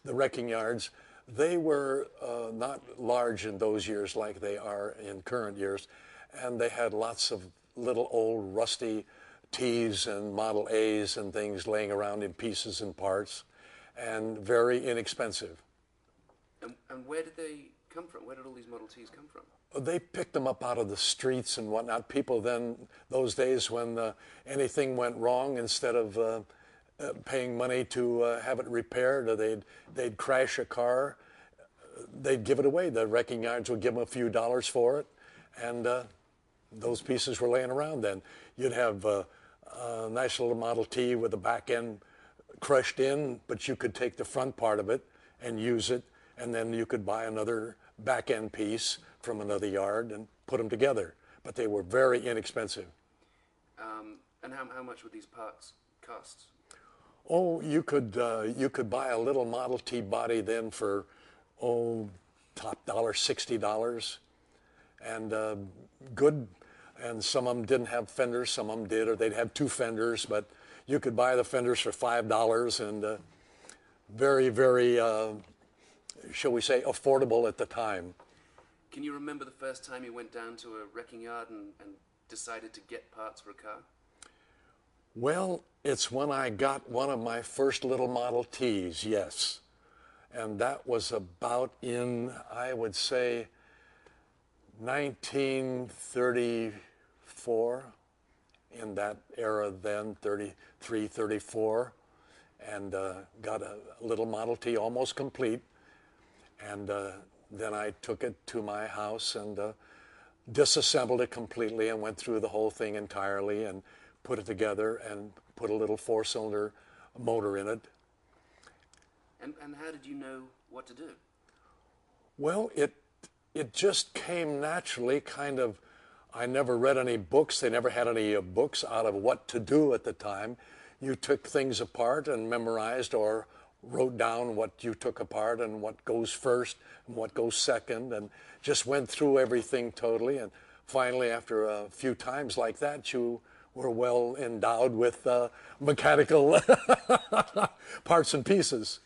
the wrecking yards, they were not large in those years like they are in current years, and they had lots of little old rusty T's and Model A's and things laying around in pieces and parts, and very inexpensive. And where did they come from? Where did all these Model Ts come from? They picked them up out of the streets and whatnot. People then, those days when anything went wrong, instead of paying money to have it repaired, or they'd crash a car, they'd give it away. The wrecking yards would give them a few dollars for it, and those pieces were laying around then. You'd have a nice little Model T with the back end crushed in, but you could take the front part of it and use it, and then you could buy another back end piece from another yard and put them together. But they were very inexpensive. And how much would these parts cost? Oh, you could buy a little Model T body then for, top dollar, $60, and good. And some of them didn't have fenders, some of them did, or they'd have two fenders. But you could buy the fenders for $5, and very, very, shall we say, affordable at the time. Can you remember the first time you went down to a wrecking yard and decided to get parts for a car? Well, it's when I got one of my first little Model Ts, yes. And that was about in, I would say, 1934, in that era then, 33, 34, and got a little Model T almost complete. And then I took it to my house and disassembled it completely and went through the whole thing entirely and put it together and put a little four-cylinder motor in it. And how did you know what to do? Well, it just came naturally, kind of. I never read any books. They never had any books out of what to do at the time. You took things apart and memorized or wrote down what you took apart and what goes first and what goes second, and just went through everything totally. And finally, after a few times like that, you were well endowed with mechanical parts and pieces.